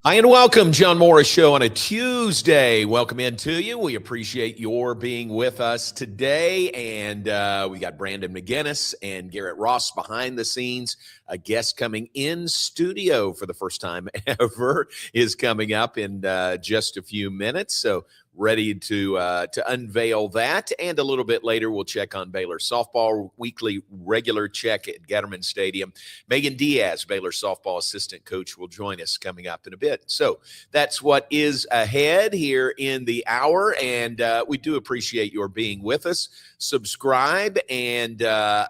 Hi and welcome, John Morris Show on a Tuesday. Welcome in to you. We appreciate your being with us today. And we got Brandon McGinnis and Garrett Ross behind the scenes. A guest coming in studio for the first time ever is coming up in just a few minutes. So ready to unveil that. And a little bit later, we'll check on Baylor Softball, weekly regular check at Getterman Stadium. Meagan Diaz, Baylor Softball assistant coach, will join us coming up in a bit. So that's what is ahead here in the hour. And we do appreciate your being with us. Subscribe and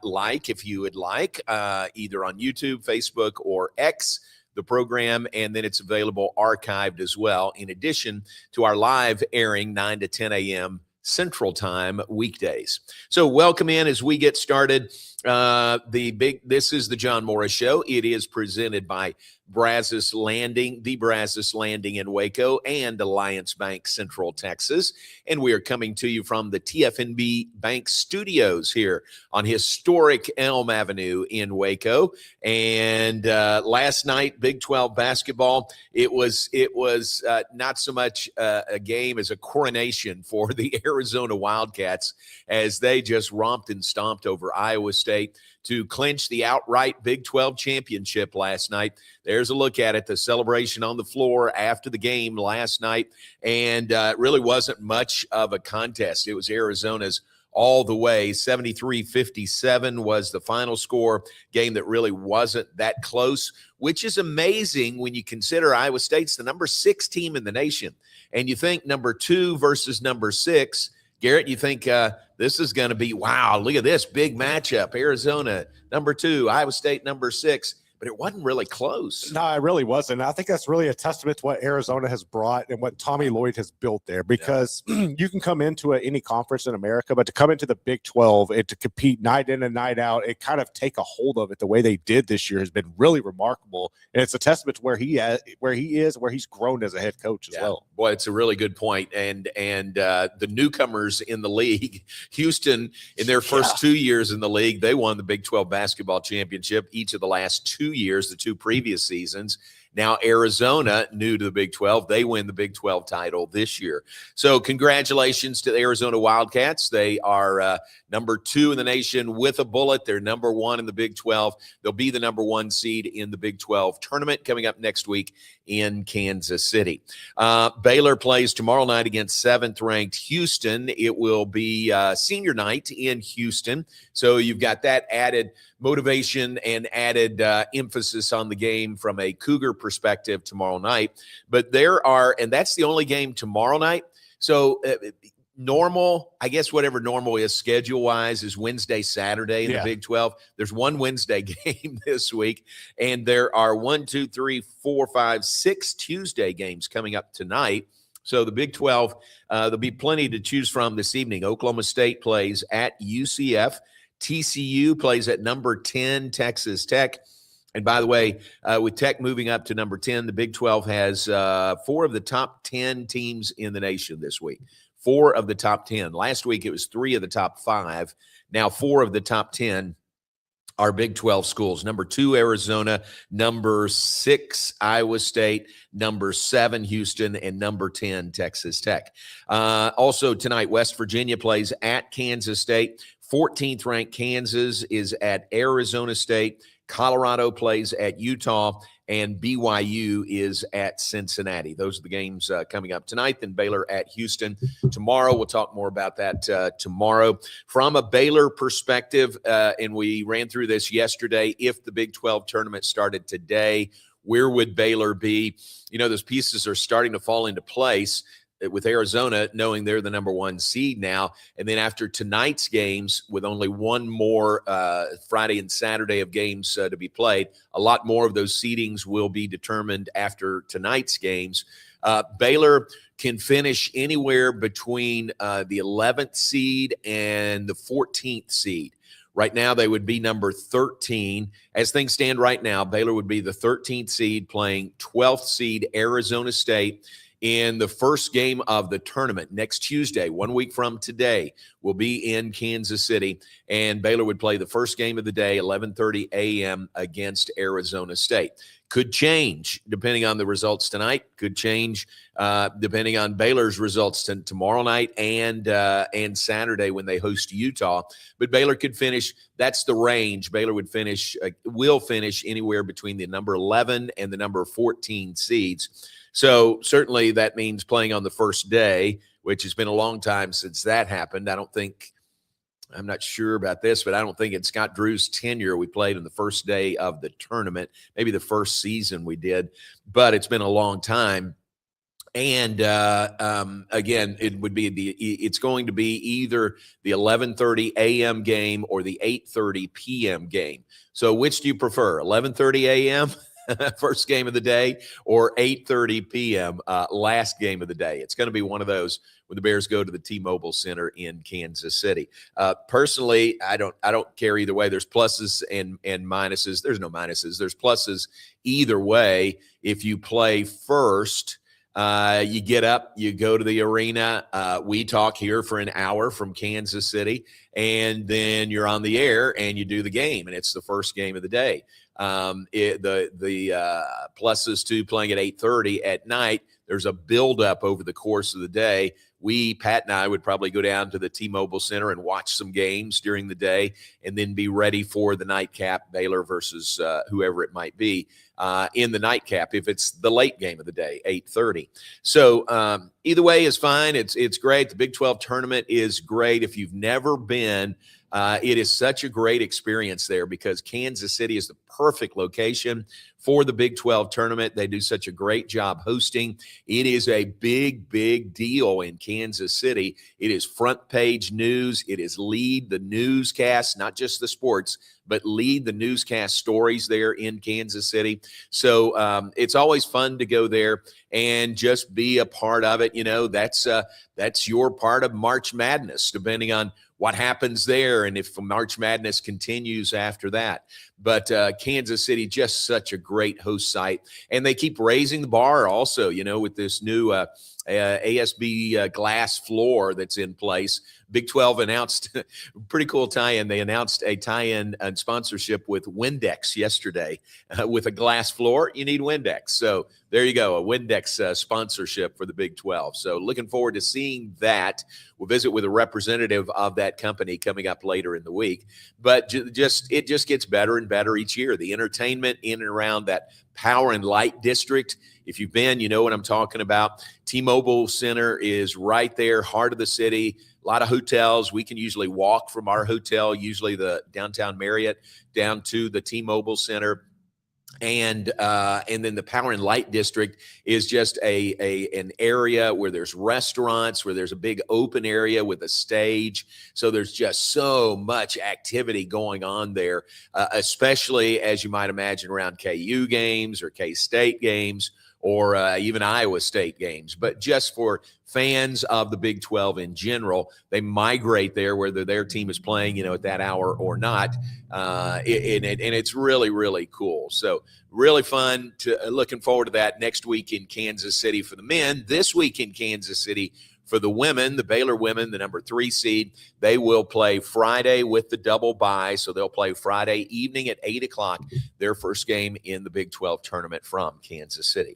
like if you would like, either on YouTube, Facebook, or X, the program, and then it's available archived as well, in addition to our live airing 9 to 10 a.m. Central Time weekdays. So welcome in as we get started. This is the John Morris Show. It is presented by Brazos Landing, the Brazos Landing in Waco, and Alliance Bank Central Texas. And we are coming to you from the TFNB Bank Studios here on historic Elm Avenue in Waco. And last night, Big 12 basketball, it was not so much a game as a coronation for the Arizona Wildcats as they just romped and stomped over Iowa State to clinch the outright Big 12 championship last night. There's a look at it, the celebration on the floor after the game last night, and it really wasn't much of a contest. It was Arizona's all the way. 73-57 was the final score, game that really wasn't that close, which is amazing when you consider Iowa State's the number 6 team in the nation. And you think number 2 versus number 6, Garrett, you think this is going to be, wow, look at this big matchup. Arizona, number 2, Iowa State, number 6. But it wasn't really close. No, it really wasn't. I think that's really a testament to what Arizona has brought and what Tommy Lloyd has built there, because you can come into any conference in America, but to come into the Big 12 and to compete night in and night out, and kind of take a hold of it the way they did this year has been really remarkable. And it's a testament to where he's grown as a head coach as well. Boy, it's a really good point. And the newcomers in the league, Houston, in their first 2 years in the league, they won the Big 12 basketball championship each of the last 2 years, the 2 previous seasons. Now Arizona, new to the Big 12, they win the Big 12 title this year. So congratulations to the Arizona Wildcats. They are number 2 in the nation with a bullet. They're number 1 in the Big 12. They'll be the number 1 seed in the Big 12 tournament coming up next week in Kansas City. Baylor plays tomorrow night against 7th-ranked Houston. It will be senior night in Houston. So you've got that added motivation and added emphasis on the game from a Cougar perspective tomorrow night. But and that's the only game tomorrow night. So normal, I guess whatever normal is schedule-wise, is Wednesday, Saturday in the Big 12. There's one Wednesday game this week, and there are 6 Tuesday games coming up tonight. So the Big 12, there'll be plenty to choose from this evening. Oklahoma State plays at UCF. TCU plays at number 10, Texas Tech. And by the way, with Tech moving up to number 10, the Big 12 has 4 of the top 10 teams in the nation this week. 4 of the top 10. Last week, it was 3 of the top 5. Now 4 of the top 10 are Big 12 schools. Number 2, Arizona. Number 6, Iowa State. Number 7, Houston. And number 10, Texas Tech. Also tonight, West Virginia plays at Kansas State. 14th ranked Kansas is at Arizona State. Colorado plays at Utah, and BYU is at Cincinnati. Those are the games coming up tonight. Then Baylor at Houston tomorrow. We'll talk more about that tomorrow. From a Baylor perspective, and we ran through this yesterday, if the Big 12 tournament started today, where would Baylor be? You know, those pieces are starting to fall into place with Arizona knowing they're the number 1 seed now. And then after tonight's games, with only one more Friday and Saturday of games to be played, a lot more of those seedings will be determined after tonight's games. Baylor can finish anywhere between the 11th seed and the 14th seed. Right now, they would be number 13. As things stand right now, Baylor would be the 13th seed playing 12th seed Arizona State in the first game of the tournament next Tuesday, 1 week from today, will be in Kansas City. And Baylor would play the first game of the day, 11:30 a.m. against Arizona State. Could change depending on the results tonight. Could change depending on Baylor's results tomorrow night and Saturday when they host Utah. But Baylor could finish. That's the range. Baylor will finish anywhere between the number 11 and the number 14 seeds. So certainly that means playing on the first day, which has been a long time since that happened. I'm not sure about this, but I don't think in Scott Drew's tenure we played on the first day of the tournament, maybe the first season we did, but it's been a long time. And again, it's going to be either the 11:30 a.m. game or the 8:30 p.m. game. So which do you prefer, 11:30 a.m.? First game of the day, or 8:30 p.m. Last game of the day? It's going to be one of those when the Bears go to the T-Mobile Center in Kansas City. Personally, I don't care either way. There's pluses and minuses. There's no minuses. There's pluses either way. If you play first, you get up, you go to the arena. We talk here for an hour from Kansas City, and then you're on the air and you do the game, and it's the first game of the day. The pluses to playing at 8:30 at night, there's a buildup over the course of the day. Pat and I would probably go down to the T-Mobile Center and watch some games during the day and then be ready for the nightcap, Baylor versus whoever it might be in the nightcap if it's the late game of the day, 8:30. So either way is fine. It's great. The Big 12 tournament is great. If you've never been, it is such a great experience there because Kansas City is the perfect location for the Big 12 tournament. They do such a great job hosting. It is a big, big deal in Kansas City. It is front page news. It is lead the newscast, not just the sports, but lead the newscast stories there in Kansas City. So it's always fun to go there and just be a part of it. You know, that's your part of March Madness, depending on what happens there and if March Madness continues after that. But Kansas City, just such a great host site. And they keep raising the bar also, you know, with this new ASB glass floor that's in place. Big 12 announced pretty cool tie-in. They announced a tie-in and sponsorship with Windex yesterday. With a glass floor, you need Windex. So there you go, a Windex sponsorship for the Big 12. So looking forward to seeing that. We'll visit with a representative of that company coming up later in the week. But it just gets better and better each year. The entertainment in and around that Power and Light District, if you've been, you know what I'm talking about. T-Mobile Center is right there, heart of the city. A lot of hotels. We can usually walk from our hotel, usually the downtown Marriott, down to the T-Mobile Center. And then the Power and Light District is just an area where there's restaurants, where there's a big open area with a stage. So there's just so much activity going on there, especially as you might imagine around KU games or K-State games or even Iowa State games. But just for fans of the Big 12 in general, they migrate there whether their team is playing, you know, at that hour or not. And it's really, really cool. So really fun. Looking forward to that next week in Kansas City for the men. This week in Kansas City for the women, the Baylor women, the number 3 seed, they will play Friday with the double bye. So they'll play Friday evening at 8 o'clock, their first game in the Big 12 tournament from Kansas City.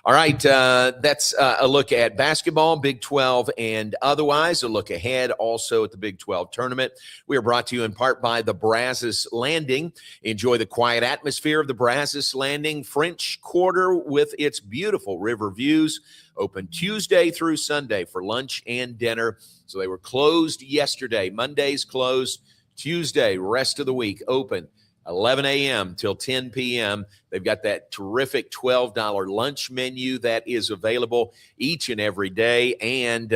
All right, that's a look at basketball, Big 12 and otherwise. A look ahead also at the Big 12 tournament. We are brought to you in part by the Brazos Landing. Enjoy the quiet atmosphere of the Brazos Landing French Quarter with its beautiful river views. Open Tuesday through Sunday for lunch and dinner. So they were closed yesterday. Monday's closed. Tuesday, rest of the week, open 11 a.m. till 10 p.m. They've got that terrific $12 lunch menu that is available each and every day, and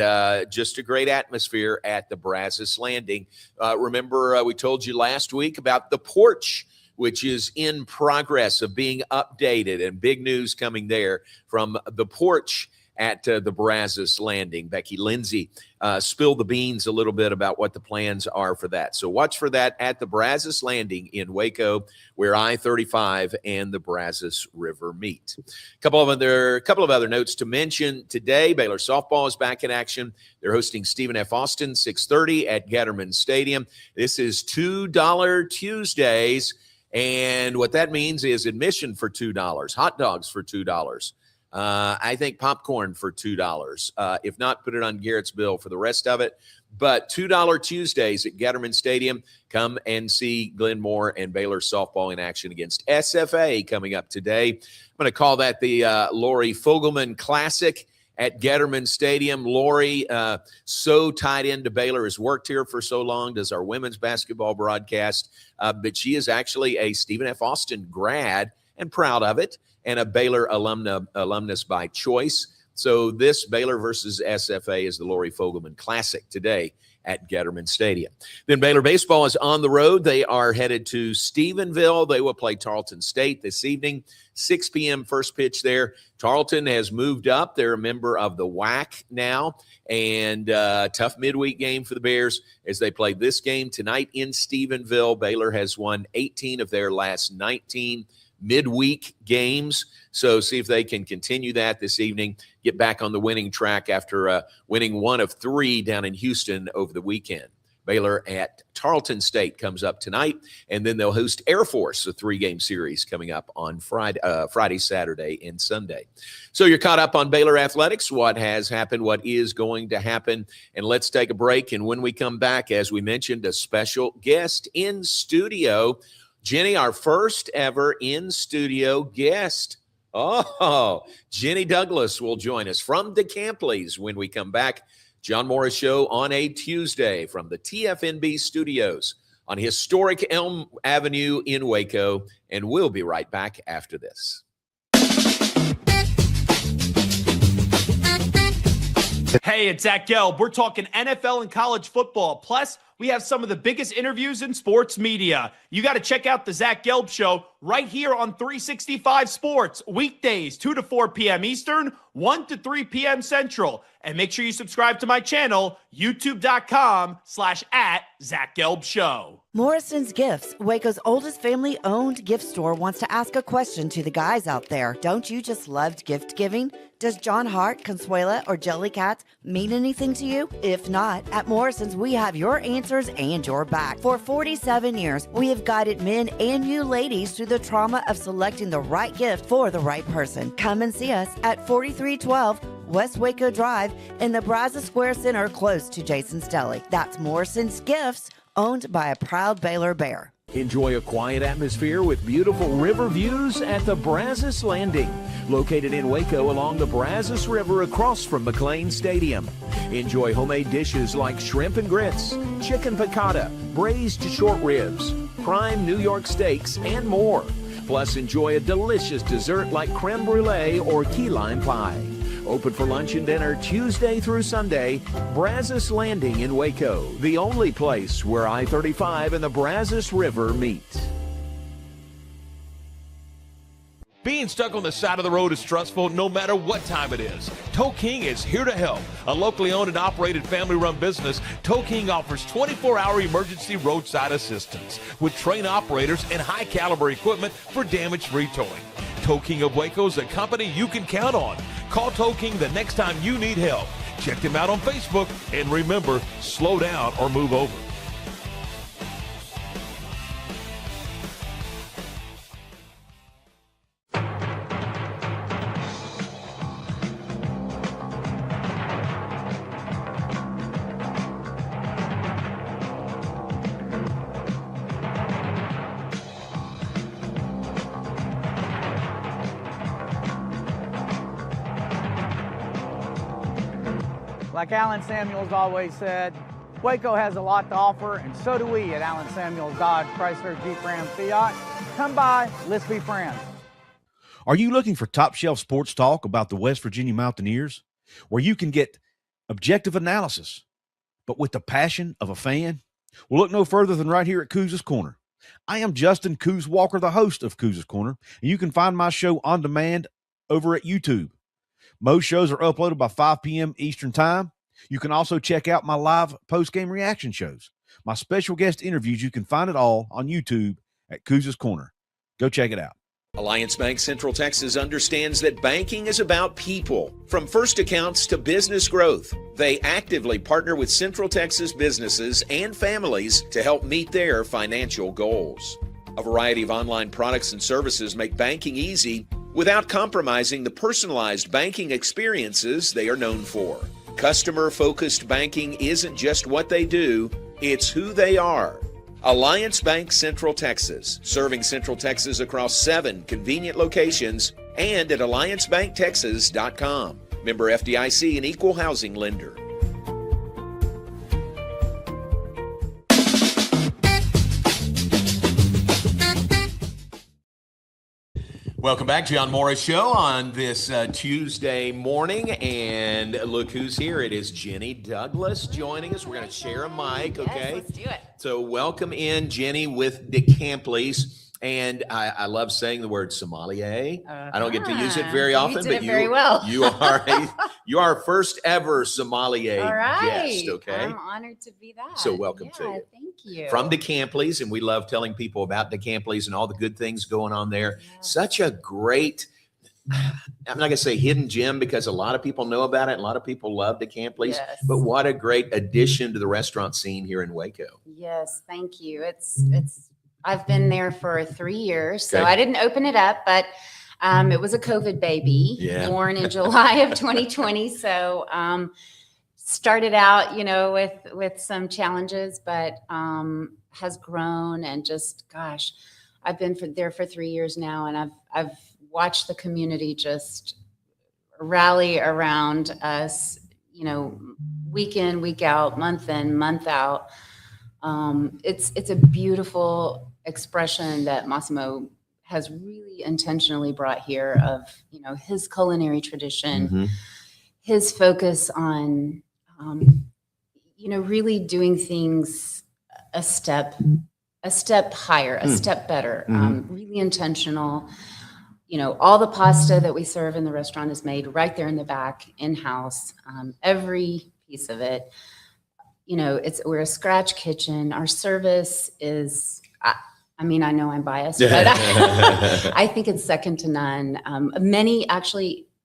just a great atmosphere at the Brazos Landing. Remember, we told you last week about the porch, which is in progress of being updated, and big news coming there from the porch at the Brazos Landing. Becky Lindsay spilled the beans a little bit about what the plans are for that. So watch for that at the Brazos Landing in Waco, where I-35 and the Brazos River meet. A couple of other notes to mention today. Baylor Softball is back in action. They're hosting Stephen F. Austin, 6:30 at Getterman Stadium. This is $2 Tuesdays. And what that means is admission for $2, hot dogs for $2. I think popcorn for $2. If not, put it on Garrett's bill for the rest of it. But $2 Tuesdays at Getterman Stadium. Come and see Glenn Moore and Baylor softball in action against SFA coming up today. I'm going to call that the Lori Fogelman Classic at Getterman Stadium. Lori, so tied into Baylor, has worked here for so long, does our women's basketball broadcast, but she is actually a Stephen F. Austin grad and proud of it, and a Baylor alumnus by choice. So this Baylor versus SFA is the Lori Fogelman Classic today at Getterman Stadium. Then Baylor baseball is on the road. They are headed to Stephenville. They will play Tarleton State this evening, 6 p.m. first pitch there. Tarleton has moved up. They're a member of the WAC now, and tough midweek game for the Bears as they play this game tonight in Stephenville. Baylor has won 18 of their last 19 midweek games. So see if they can continue that this evening, get back on the winning track after winning 1 of 3 down in Houston over the weekend. Baylor at Tarleton State comes up tonight, and then they'll host Air Force, a 3-game series coming up on Friday, Saturday, and Sunday. So you're caught up on Baylor athletics, what has happened, what is going to happen, and let's take a break. And when we come back, as we mentioned, a special guest in studio. Jenny, our first ever in-studio guest. Oh, Jenny Douglas will join us from DeCampley's when we come back. John Morris Show on a Tuesday from the TFNB studios on historic Elm Avenue in Waco, and we'll be right back after this. Hey, it's Zach Gelb. We're talking NFL and college football. Plus, we have some of the biggest interviews in sports media. You got to check out the Zach Gelb Show right here on 365 Sports, weekdays, 2 to 4 p.m. Eastern, 1 to 3 p.m. Central. And make sure you subscribe to my channel, youtube.com/@ZachGelbShow. Morrison's Gifts, Waco's oldest family-owned gift store, wants to ask a question to the guys out there. Don't you just love gift giving? Does John Hart, Consuela, or Jellycat mean anything to you? If not, at Morrison's, we have your answers and your back. For 47 years, we have guided men and you ladies through the trauma of selecting the right gift for the right person. Come and see us at 4312 West Waco Drive in the Brazos Square Center, close to Jason's Deli. That's Morrison's Gifts, owned by a proud Baylor Bear. Enjoy a quiet atmosphere with beautiful river views at the Brazos Landing, located in Waco along the Brazos River across from McLean Stadium. Enjoy homemade dishes like shrimp and grits, chicken piccata, braised short ribs, prime New York steaks, and more. Plus, enjoy a delicious dessert like creme brulee or key lime pie. Open for lunch and dinner Tuesday through Sunday. Brazos Landing in Waco, the only place where I-35 and the Brazos River meet. Being stuck on the side of the road is stressful no matter what time it is. Tow King is here to help. A locally owned and operated family-run business, Tow King offers 24-hour emergency roadside assistance with trained operators and high-caliber equipment for damage-free towing. Tow King of Waco is a company you can count on. Call Tow King the next time you need help. Check them out on Facebook, and remember, slow down or move over. Like Alan Samuels always said, Waco has a lot to offer, and so do we at Alan Samuels Dodge Chrysler Jeep Ram Fiat. Come by, let's be friends. Are you looking for top-shelf sports talk about the West Virginia Mountaineers, where you can get objective analysis, but with the passion of a fan? Well, look no further than right here at Couz's Corner. I am Justin Couz Walker, the host of Couz's Corner, and you can find my show on demand over at YouTube. Most shows are uploaded by 5 p.m. Eastern Time. You can also check out my live post-game reaction shows. My special guest interviews, you can find it all on YouTube at Couz's Corner. Go check it out. Alliance Bank Central Texas understands that banking is about people. From first accounts to business growth, they actively partner with Central Texas businesses and families to help meet their financial goals. A variety of online products and services make banking easy without compromising the personalized banking experiences they are known for. Customer-focused banking isn't just what they do, it's who they are. Alliance Bank Central Texas, serving Central Texas across 7 convenient locations and at alliancebanktexas.com. Member FDIC, an equal housing lender. Welcome back, John Morris Show on this Tuesday morning. And look who's here. It is Jenny Douglas joining us. We're going to share a mic, okay? Yes, let's do it. So welcome in, Jenny, with DeCampley's. And I love saying the word sommelier. I don't get to use it very often, You did but it very well. you are our first ever sommelier All right. guest, okay? I'm honored to be that. So welcome to you. Thank you. From DeCampley's, and we love telling people about DeCampley's and all the good things going on there. Such a great, I'm not going to say hidden gem because a lot of people know about it. A lot of people love DeCampley's, but what a great addition to the restaurant scene here in Waco. Yes, thank you. I've been there for 3 years, so Okay. I didn't open it up, but it was a COVID baby born in July of 2020. So started out, with some challenges, but has grown and just, gosh, I've been there for 3 years now, and I've watched the community just rally around us, week in, week out, month in, month out. It's a beautiful expression that Massimo has really intentionally brought here of, his culinary tradition, his focus on, really doing things a step higher, a step better, really intentional. All the pasta that we serve in the restaurant is made right there in the back, in-house, every piece of it. We're a scratch kitchen. Our service is, I know I'm biased, but I think it's second to none.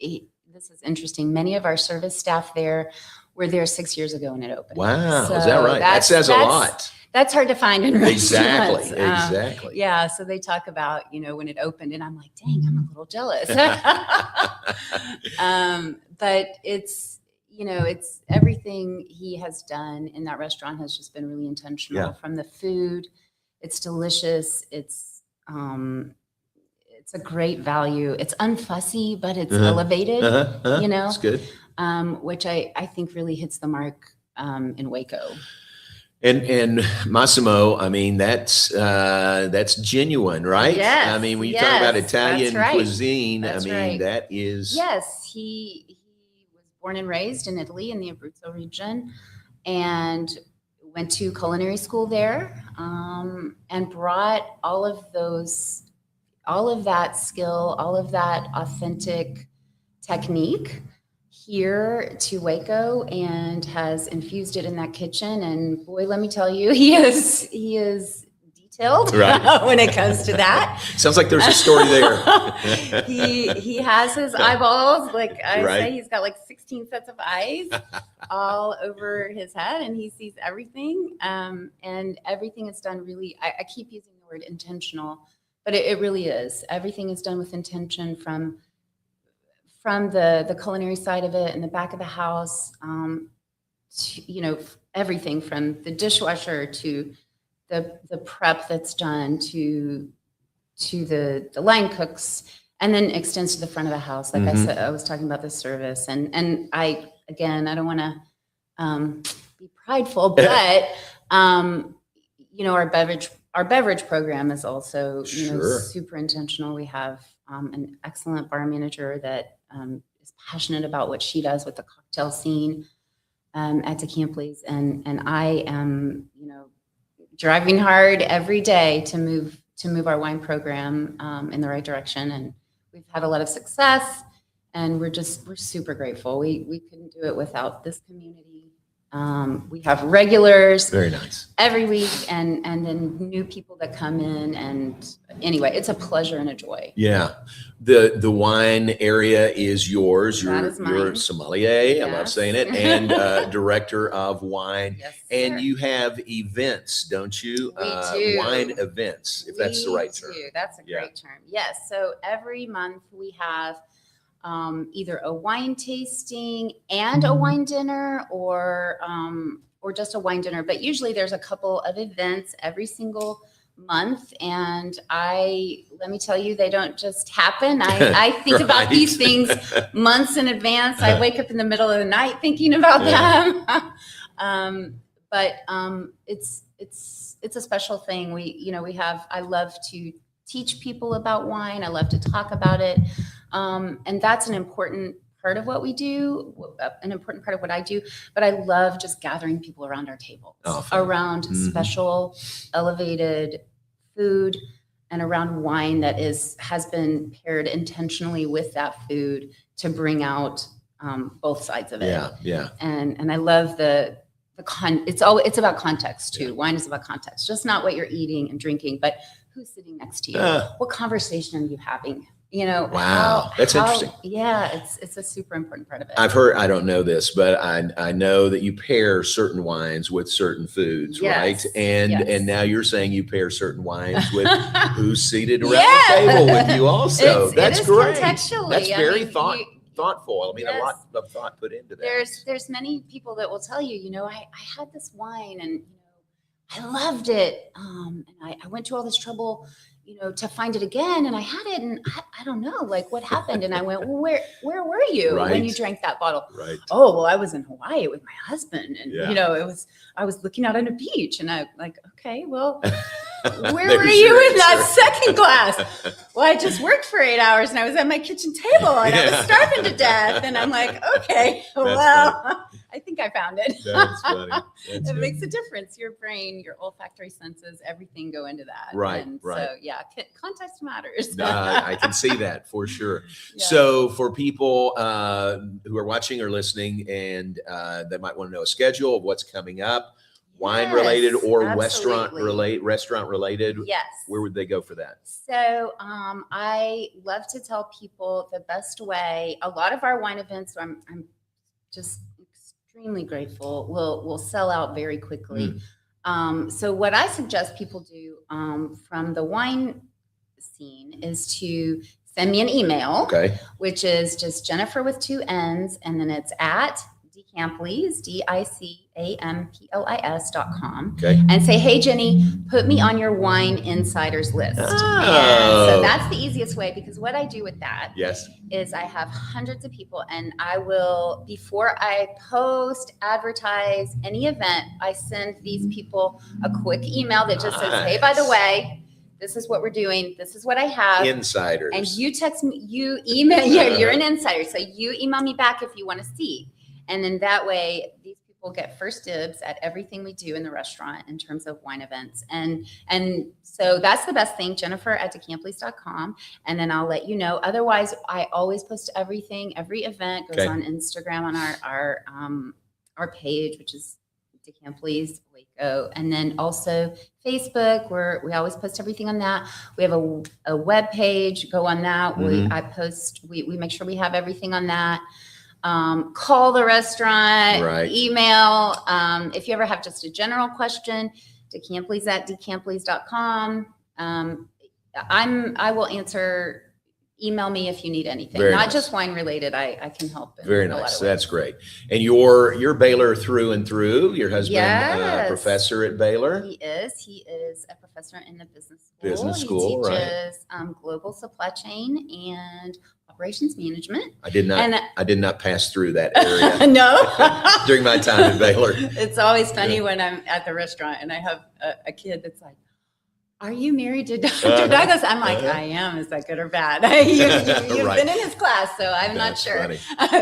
This is interesting. Many of our service staff there were there 6 years ago when it opened. Wow, So is that right? That says a lot. That's hard to find in restaurants. Exactly. Yeah, so they talk about, when it opened, and I'm like, dang, I'm a little jealous. But it's everything he has done in that restaurant has just been really intentional. From the food, it's delicious. It's a great value. It's unfussy, but it's elevated. That's good. Which I think really hits the mark in Waco. And Massimo, that's genuine, right? Yes, when you talk about yes, Italian that's right. cuisine, That's right. that is. Yes, he was born and raised in Italy in the Abruzzo region, and went to culinary school there, and brought all of that skill, all of that authentic technique here to Waco, and has infused it in that kitchen. And boy, let me tell you, he is detailed when it comes to that. Sounds like there's a story there. He has his eyeballs, like I say, he's got like 16 sets of eyes all over his head, and he sees everything. And everything is done really, I keep using the word intentional, but it really is. Everything is done with intention from the culinary side of it in the back of the house, to, everything from the dishwasher to the prep that's done to the line cooks, and then extends to the front of the house. Like I said, I was talking about the service, and I don't want to be prideful, but our beverage program is also super intentional. We have an excellent bar manager that is passionate about what she does with the cocktail scene at DeCampley's, and I am driving hard every day to move our wine program in the right direction, and we've had a lot of success, and we're super grateful. We couldn't do it without this community We have regulars Very nice. every week, and then new people that come in. And anyway, it's a pleasure and a joy. Yeah. The wine area is yours. That is mine. You're sommelier. I love Yes. saying it. And director of wine. Yes, And sir. you have events, don't you? We do. Wine events, if that's the right term. That's a Yeah. great term. Yes. So every month we have either a wine tasting and a wine dinner, or just a wine dinner. But usually there's a couple of events every single month. And let me tell you, they don't just happen. I think about Right. these things months in advance. I wake up in the middle of the night thinking about them. But it's a special thing. I love to teach people about wine. I love to talk about it. And that's an important part of what we do, an important part of what I do. But I love just gathering people around our tables, around special, elevated food, and around wine that has been paired intentionally with that food to bring out both sides of it. Yeah, yeah. And I love it's about context too. Wine is about context, just not what you're eating and drinking, but who's sitting next to you. What conversation are you having? Wow, that's interesting. Yeah, it's a super important part of it. I've heard, I don't know this, but I know that you pair certain wines with certain foods, Yes, right? And yes. and now you're saying you pair certain wines with who's seated around Yeah. the table with you also. That's it is great. contextually. That's I very mean, thoughtful. I mean, a Yes. lot of thought put into that. There's many people that will tell you, I had this wine and I loved it. And I went to all this trouble, to find it again, and I had it, and I don't know, like, what happened. And I went, well, where were you when you drank that bottle? Right. Oh, well, I was in Hawaii with my husband, and Yeah. I was looking out on a beach, and I like, okay, well, where There's were you your in that answer. second glass? Well, I just worked for 8 hours, and I was at my kitchen table, and I Yeah. was starving to death, and I'm like, okay, well, I think I found it. That's funny. That's It good. makes a difference. Your brain, your olfactory senses, everything go into that. Right, And right. so, yeah, context matters. I can see that for sure. Yeah. So for people who are watching or listening and that might want to know a schedule of what's coming up, wine related Yes, or absolutely. restaurant related, Yes. where would they go for that? So I love to tell people the best way. A lot of our wine events, I'm just extremely grateful, will sell out very quickly. So what I suggest people do from the wine scene is to send me an email, Okay. which is just Jennifer with 2 N's, and then it's at DiCamplis, DICAMPLIS.com, Okay. and say, hey, Jenny, put me on your wine insiders list. And Oh. so that's the easiest way, because what I do with that Yes. is I have hundreds of people, and I will, before I post, advertise any event, I send these people a quick email that just says, hey, by the Nice. way, this is what we're doing. This is what I have. Insiders. And you text me, you email, you're an insider. So you email me back if you want to see. And then that way, these people get first dibs at everything we do in the restaurant in terms of wine events. And so that's the best thing, Jennifer at DiCamplis.com. And then I'll let you know. Otherwise, I always post everything. Every event goes Okay. on Instagram on our page, which is DiCamplis Waco. And then also Facebook, where we always post everything on that. We have a web page, go on that. Mhm. We make sure we have everything on that. Call the restaurant, Right. email. If you ever have just a general question, DiCamplis at DiCamplis.com. I will answer. Email me if you need anything, Very not nice. just wine related. I can help. in Very a lot nice. of ways. That's great. And you're Baylor through and through. Your husband, Yes. professor at Baylor. He is a professor in the business school. Business school, he right. teaches global supply chain and operations management. I did not. And I did not pass through that area no, during my time at Baylor. It's always funny when I'm at the restaurant and I have a kid that's like, are you married to Dr. Douglas? I'm like, I am. Is that good or bad? You've Right. been in his class, so I'm not That's sure. funny.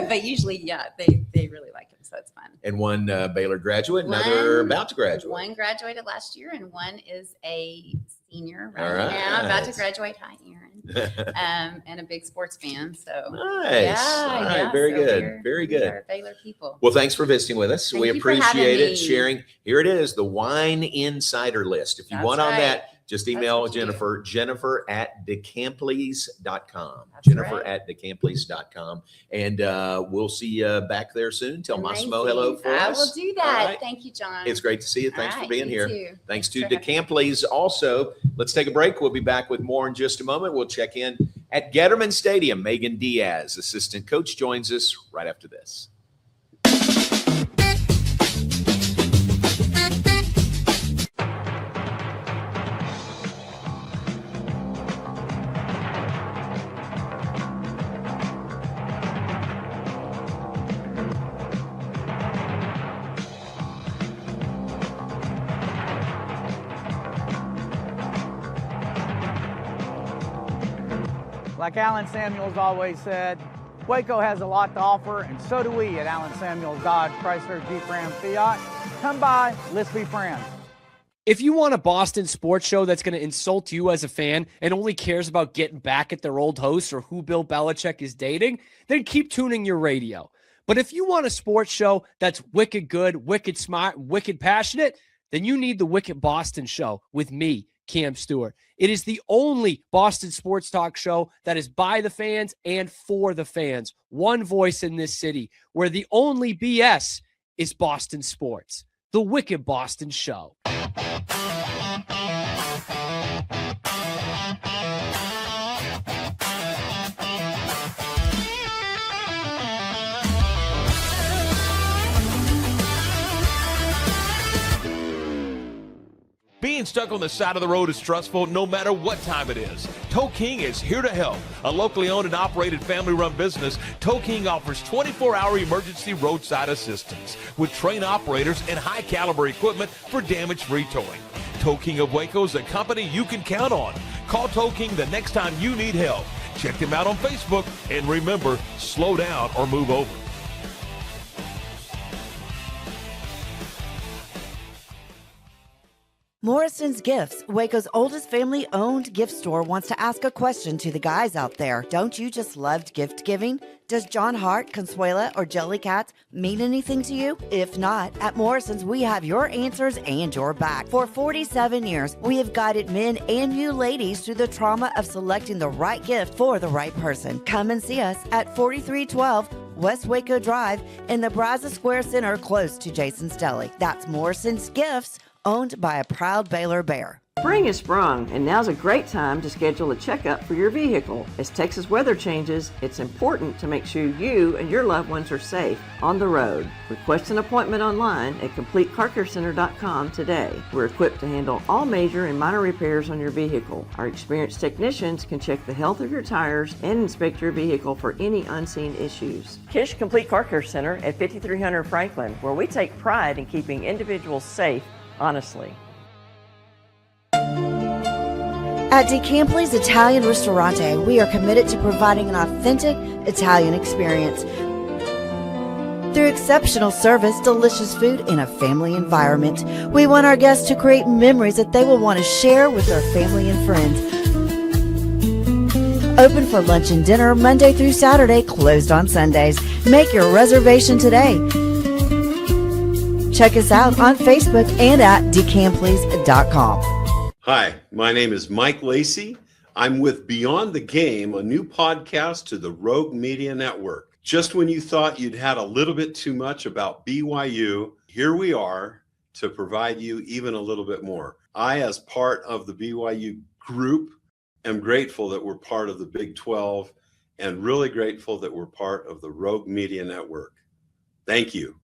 But usually, yeah, they really like him, so it's fun. And one Baylor graduate, another One- about to graduate. One graduated last year, and one is a senior right All right. now, about to graduate. Hi, Aaron. and a big sports fan. So nice. All right. Very good. Very good. We're Baylor people. Well, thanks for visiting with us. Thank we you for having appreciate it. me. Sharing. Here it is, the Wine Insider List. If you That's want on right. that, just email what you do. Jennifer at decampleys.com. That's Jennifer right. at decampleys.com. And we'll see you back there soon. Tell Massimo Amazing. hello for I us. will do that. All right. Thank you, John. It's great to see you. Thanks All for right, being you here. too. Thanks to for having me. DeCampleys. Also, let's take a break. We'll be back with more in just a moment. We'll check in at Getterman Stadium. Meagan Diaz, assistant coach, joins us right after this. Like Alan Samuels always said, Waco has a lot to offer, and so do we at Alan Samuels Dodge Chrysler Jeep Ram Fiat. Come by, let's be friends. If you want a Boston sports show that's going to insult you as a fan and only cares about getting back at their old host or who Bill Belichick is dating, then keep tuning your radio. But if you want a sports show that's wicked good, wicked smart, wicked passionate, then you need the Wicked Boston Show with me, Cam Stewart. It is the only Boston sports talk show that is by the fans and for the fans. One voice in this city where the only BS is Boston sports. The Wicked Boston Show. Being stuck on the side of the road is stressful no matter what time it is. Tow King is here to help. A locally owned and operated family-run business, Tow King offers 24-hour emergency roadside assistance with trained operators and high-caliber equipment for damage-free towing. Tow King of Waco is a company you can count on. Call Tow King the next time you need help. Check them out on Facebook, and remember, slow down or move over. Morrison's Gifts, Waco's oldest family-owned gift store, wants to ask a question to the guys out there. Don't you just love gift giving? Does John Hart, Consuela, or Jellycats mean anything to you? If not, at Morrison's, we have your answers and your back. For 47 years, we have guided men and you ladies through the trauma of selecting the right gift for the right person. Come and see us at 4312 West Waco Drive in the Brazos Square Center, close to Jason's Deli. That's Morrison's Gifts, owned by a proud Baylor Bear. Spring is sprung, and now's a great time to schedule a checkup for your vehicle. As Texas weather changes, it's important to make sure you and your loved ones are safe on the road. Request an appointment online at CompleteCarCareCenter.com today. We're equipped to handle all major and minor repairs on your vehicle. Our experienced technicians can check the health of your tires and inspect your vehicle for any unseen issues. Kish Complete Car Care Center at 5300 Franklin, where we take pride in keeping individuals safe honestly. At DeCampley's Italian Ristorante, we are committed to providing an authentic Italian experience. Through exceptional service, delicious food, and a family environment, we want our guests to create memories that they will want to share with their family and friends. Open for lunch and dinner Monday through Saturday, closed on Sundays. Make your reservation today. Check us out on Facebook and at decampleys.com. Hi, my name is Mike Lacey. I'm with Beyond the Game, a new podcast to the Rogue Media Network. Just when you thought you'd had a little bit too much about BYU, here we are to provide you even a little bit more. I, as part of the BYU group, am grateful that we're part of the Big 12 and really grateful that we're part of the Rogue Media Network. Thank you.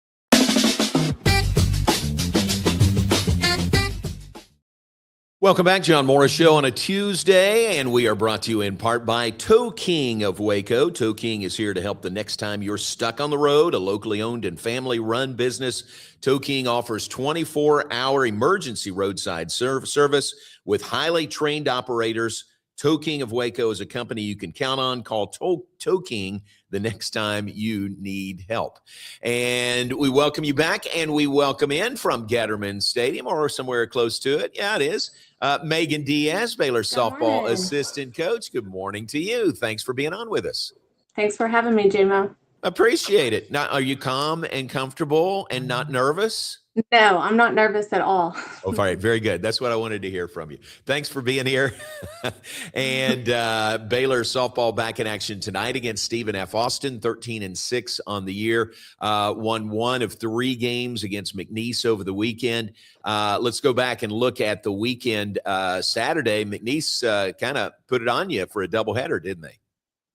Welcome back, John Morris Show on a Tuesday, and we are brought to you in part by Tow King of Waco. Tow King is here to help the next time you're stuck on the road, a locally owned and family-run business. Tow King offers 24-hour emergency roadside service with highly trained operators Toe King of Waco is a company you can count on. Call Toe King the next time you need help. And we welcome you back, and we welcome in from Getterman Stadium or somewhere close to it. Yeah, it is. Meagan Diaz, Baylor Softball Assistant Coach. Good morning to you. Thanks for being on with us. Thanks for having me, J-Mo. Appreciate it. Now, are you calm and comfortable and not nervous? No, I'm not nervous at all. Oh, all right. Very good. That's what I wanted to hear from you. Thanks for being here. And Baylor softball back in action tonight against Stephen F. Austin, 13-6 on the year. Won 1 of 3 games against McNeese over the weekend. Let's go back and look at the weekend. Saturday, McNeese kind of put it on you for a doubleheader, didn't they?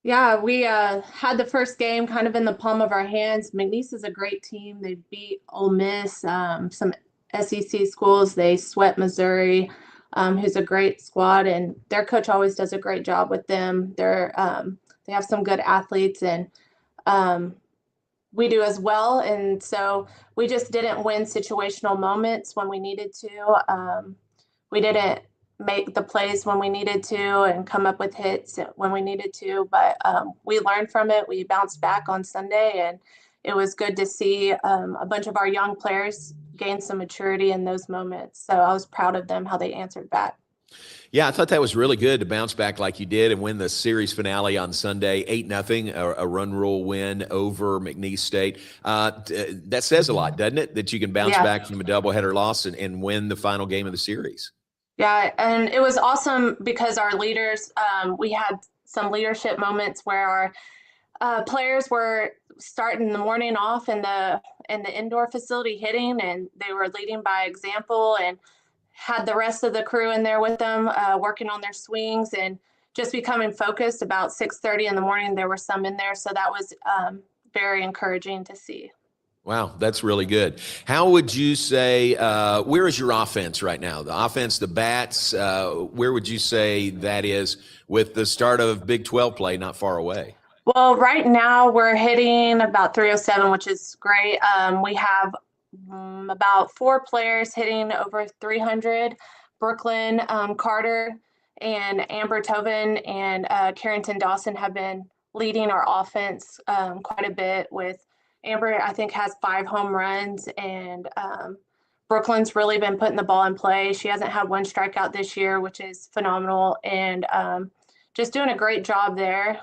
Yeah, we had the first game kind of in the palm of our hands. McNeese is a great team. They beat Ole Miss, some SEC schools. They swept Missouri, who's a great squad, and their coach always does a great job with them. They have some good athletes, and we do as well. And so we just didn't win situational moments when we needed to. We didn't make the plays when we needed to and come up with hits when we needed to, but we learned from it. We bounced back on Sunday, and it was good to see a bunch of our young players gain some maturity in those moments. So I was proud of them, how they answered back. Yeah, I thought that was really good to bounce back like you did and win the series finale on Sunday, 8-0, a run rule win over McNeese State. That says a lot, doesn't it, that you can bounce back from a doubleheader loss and win the final game of the series? Yeah, and it was awesome because our leaders, we had some leadership moments where our players were starting the morning off in the indoor facility hitting, and they were leading by example and had the rest of the crew in there with them working on their swings and just becoming focused. About 6:30 in the morning, there were some in there, so that was very encouraging to see. Wow, that's really good. How would you say, where is your offense right now? The offense, the bats, where would you say that is with the start of Big 12 play not far away? Well, right now we're hitting about 307, which is great. We have about 4 players hitting over 300. Brooklyn Carter and Amber Tobin and Carrington Dawson have been leading our offense quite a bit. With Amber, I think, has 5 home runs, and Brooklyn's really been putting the ball in play. She hasn't had 1 strikeout this year, which is phenomenal, and just doing a great job there.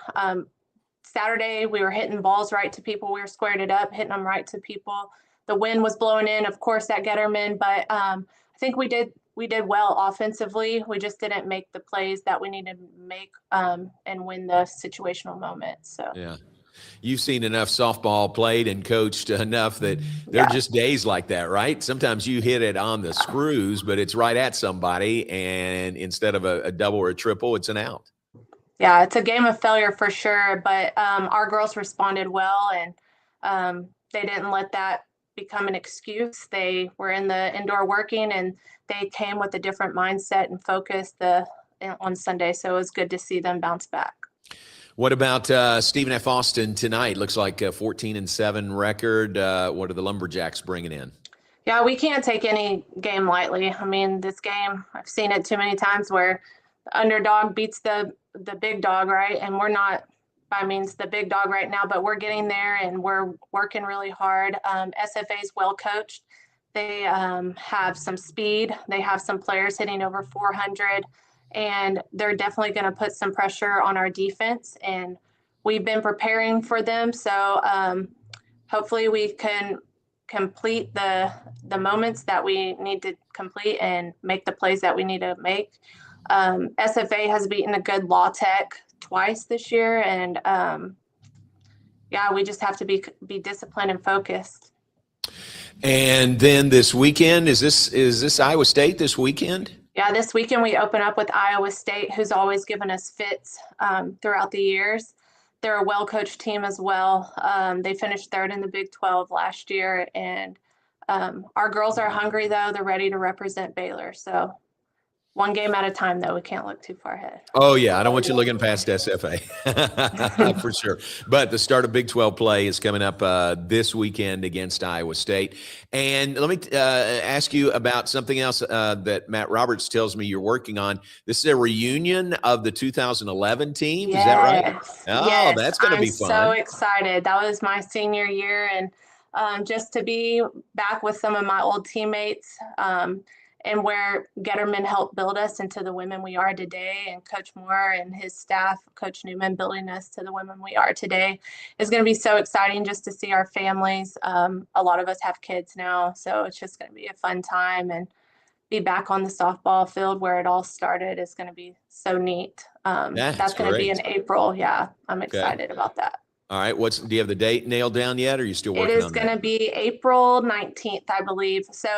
Saturday, we were hitting balls right to people. We were squaring it up, hitting them right to people. The wind was blowing in, of course, at Getterman, but I think we did well offensively. We just didn't make the plays that we needed to make and win the situational moments. So yeah. You've seen enough softball played and coached enough that there are just days like that, right? Sometimes you hit it on the screws, but it's right at somebody, and instead of a double or a triple, it's an out. Yeah, it's a game of failure for sure, but our girls responded well, and they didn't let that become an excuse. They were in the indoor working, and they came with a different mindset and focus on Sunday, so it was good to see them bounce back. What about Stephen F. Austin tonight? Looks like a 14-7 record. What are the Lumberjacks bringing in? Yeah, we can't take any game lightly. I mean, this game, I've seen it too many times where the underdog beats the big dog, right? And we're not by means the big dog right now, but we're getting there and we're working really hard. SFA is well coached. They have some speed. They have some players hitting over 400. And they're definitely going to put some pressure on our defense, and we've been preparing for them. So hopefully we can complete the moments that we need to complete and make the plays that we need to make. SFA has beaten a good Law Tech twice this year, and we just have to be disciplined and focused. And then this weekend, is this Iowa State this weekend? Yeah, this weekend we open up with Iowa State, who's always given us fits throughout the years. They're a well-coached team as well. They finished 3rd in the Big 12 last year, and our girls are hungry, though. They're ready to represent Baylor. So one game at a time, though. We can't look too far ahead. Oh, yeah. I don't want you looking past SFA for sure. But the start of Big 12 play is coming up this weekend against Iowa State. And let me ask you about something else that Matt Roberts tells me you're working on. This is a reunion of the 2011 team. Yes. Is that right? Oh, yes. that's going to be fun. I'm so excited. That was my senior year. And just to be back with some of my old teammates, and where Getterman helped build us into the women we are today, and Coach Moore and his staff, Coach Newman, building us to the women we are today, is going to be so exciting just to see our families. A lot of us have kids now, so it's just going to be a fun time, and be back on the softball field where it all started is going to be so neat. That's going to be in April. Yeah, I'm excited about that. All right. Do you have the date nailed down yet, or are you still working on that? It is going to be April 19th, I believe. So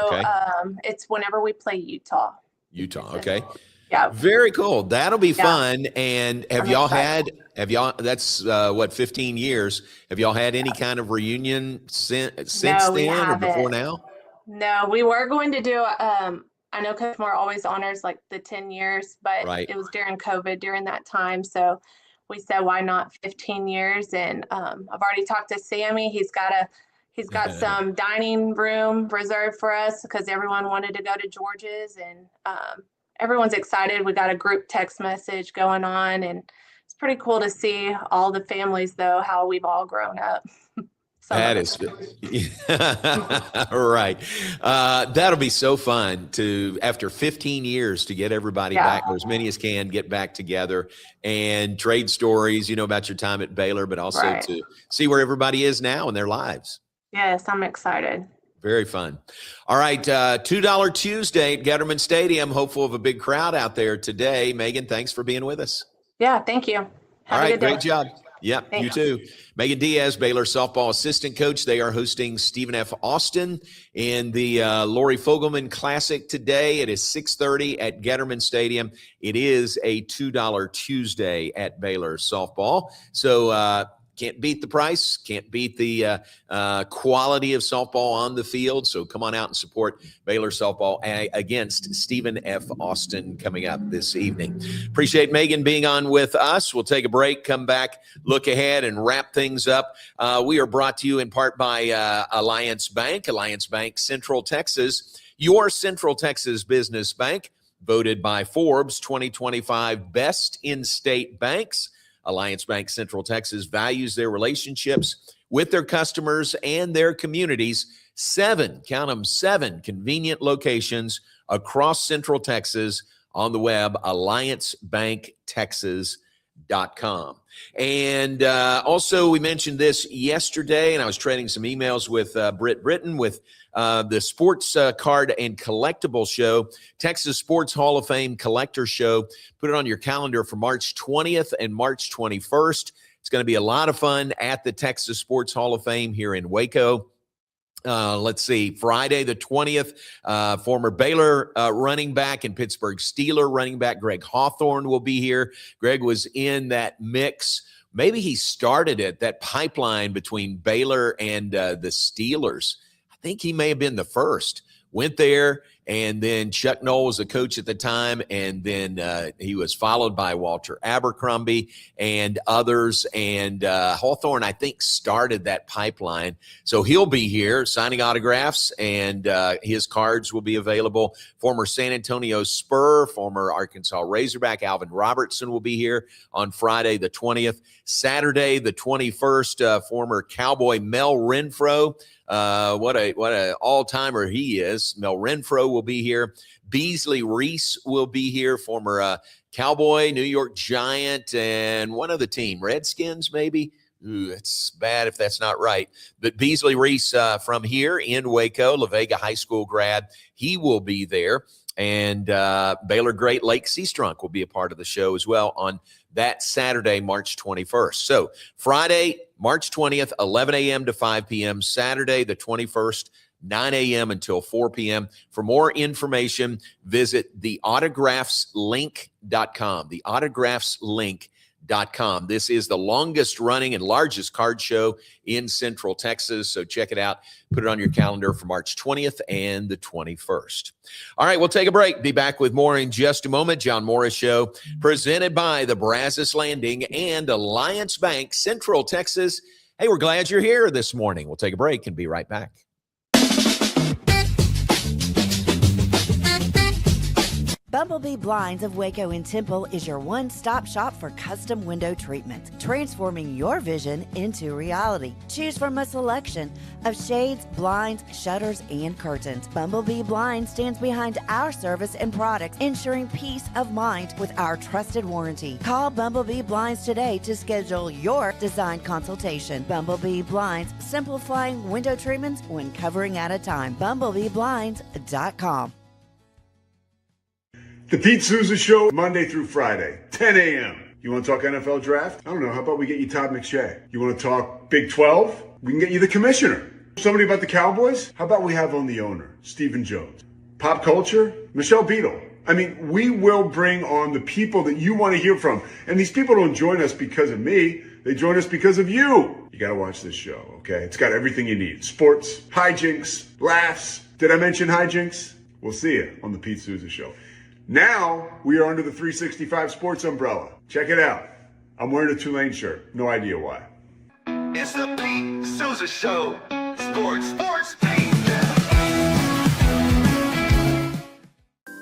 it's whenever we play Utah. Okay. Yeah. Very cool. That'll be fun. And that's 15 years. Have y'all had any kind of reunion since then or before now? No, we were going to do, I know Coach Moore always honors like the 10 years, but it was during COVID during that time. So we said, why not 15 years? And I've already talked to Sammy. He's got some dining room reserved for us because everyone wanted to go to George's, and everyone's excited. We got a group text message going on, and it's pretty cool to see all the families, though, how we've all grown up. That is right. That'll be so fun to, after 15 years, to get everybody back, or as many as can, get back together and trade stories, about your time at Baylor, but also to see where everybody is now in their lives. Yes, I'm excited. Very fun. All right. $2 Tuesday at Getterman Stadium. Hopeful of a big crowd out there today. Meagan, thanks for being with us. Yeah, thank you. All right. Great job. Yep, you too. Meagan Diaz, Baylor softball assistant coach. They are hosting Stephen F. Austin in the Lori Fogelman Classic today. It is 6:30 at Getterman Stadium. It is a $2 Tuesday at Baylor softball. So can't beat the price, can't beat the quality of softball on the field. So come on out and support Baylor softball against Stephen F. Austin coming up this evening. Appreciate Meagan being on with us. We'll take a break, come back, look ahead, and wrap things up. We are brought to you in part by Alliance Bank. Alliance Bank, Central Texas, your Central Texas business bank, voted by Forbes 2025 Best in-State Banks. Alliance Bank Central Texas values their relationships with their customers and their communities. 7 convenient locations across Central Texas on the web, alliancebanktexas.com. And also, we mentioned this yesterday, and I was trading some emails with Britt Britton with the Sports Card and Collectible Show, Texas Sports Hall of Fame Collector Show. Put it on your calendar for March 20th and March 21st. It's going to be a lot of fun at the Texas Sports Hall of Fame here in Waco. Let's see, Friday the 20th, former Baylor running back and Pittsburgh Steeler running back Greg Hawthorne will be here. Greg was in that mix. Maybe he started it, that pipeline between Baylor and the Steelers. I think he may have been the first. Went there, and then Chuck Noll was the coach at the time, and then he was followed by Walter Abercrombie and others, and Hawthorne, I think, started that pipeline. So he'll be here signing autographs, and his cards will be available. Former San Antonio Spur, former Arkansas Razorback Alvin Robertson will be here on Friday the 20th. Saturday the 21st, former Cowboy Mel Renfro. What a all-timer he is. Mel Renfro will be here. Beasley Reese will be here, former Cowboy, New York Giant, and one other team, Redskins maybe. Ooh, it's bad if that's not right. But Beasley Reese from here in Waco, La Vega High School grad, he will be there. And Baylor great Lake Seastrunk will be a part of the show as well on that Saturday, March 21st. So Friday, March 20th, 11 a.m. to 5 p.m. Saturday, the 21st, 9 a.m. until 4 p.m. For more information, visit theautographslink.com, theautographslink.com. This is the longest running and largest card show in Central Texas. So check it out. Put it on your calendar for March 20th and the 21st. All right, we'll take a break. Be back with more in just a moment. John Morris Show, presented by the Brazos Landing and Alliance Bank, Central Texas. Hey, we're glad you're here this morning. We'll take a break and be right back. Bumblebee Blinds of Waco and Temple is your one-stop shop for custom window treatment, transforming your vision into reality. Choose from a selection of shades, blinds, shutters, and curtains. Bumblebee Blinds stands behind our service and products, ensuring peace of mind with our trusted warranty. Call Bumblebee Blinds today to schedule your design consultation. Bumblebee Blinds, simplifying window treatments one covering at a time. BumblebeeBlinds.com. The Pete Souza Show, Monday through Friday, 10 a.m. You want to talk NFL draft? I don't know. How about we get you Todd McShay? You want to talk Big 12? We can get you the commissioner. Somebody about the Cowboys? How about we have on the owner, Stephen Jones? Pop culture? Michelle Beadle. I mean, we will bring on the people that you want to hear from. And these people don't join us because of me. They join us because of you. You got to watch this show, okay? It's got everything you need. Sports, hijinks, laughs. Did I mention hijinks? We'll see you on the Pete Souza Show. Now we are under the 365 Sports umbrella. Check it out. I'm wearing a Tulane shirt. No idea why. It's the Pete Souza Show. Sports, Pete.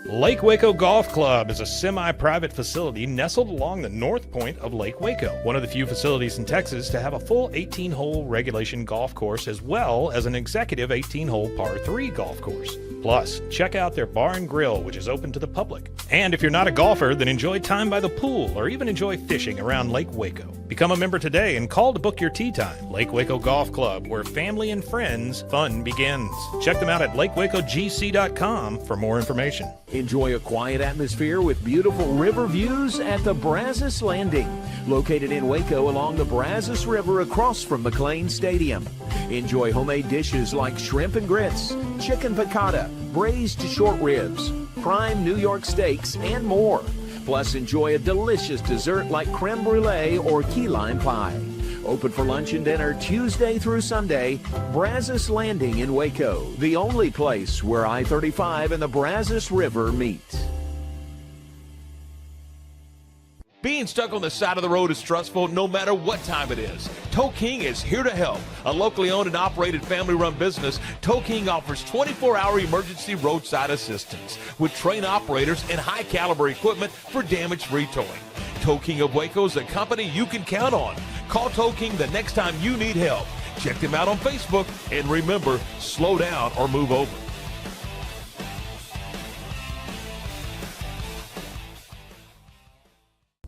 Lake Waco Golf Club is a semi-private facility nestled along the north point of Lake Waco, one of the few facilities in Texas to have a full 18-hole regulation golf course as well as an executive 18-hole par 3 golf course. Plus, check out their bar and grill, which is open to the public. And if you're not a golfer, then enjoy time by the pool or even enjoy fishing around Lake Waco. Become a member today and call to book your tee time. Lake Waco Golf Club, where family and friends fun begins. Check them out at lakewacogc.com for more information. Enjoy a quiet atmosphere with beautiful river views at the Brazos Landing, located in Waco along the Brazos River across from McLean Stadium. Enjoy homemade dishes like shrimp and grits, chicken piccata, braised short ribs, prime New York steaks, and more. Plus, enjoy a delicious dessert like creme brulee or key lime pie. Open for lunch and dinner Tuesday through Sunday. Brazos Landing in Waco, the only place where I-35 and the Brazos River meet. Being stuck on the side of the road is stressful no matter what time it is. Tow King is here to help. A locally owned and operated family-run business, Tow King offers 24-hour emergency roadside assistance with trained operators and high-caliber equipment for damage-free towing. Tow King of Waco is a company you can count on. Call Tow King the next time you need help. Check them out on Facebook, and remember, slow down or move over.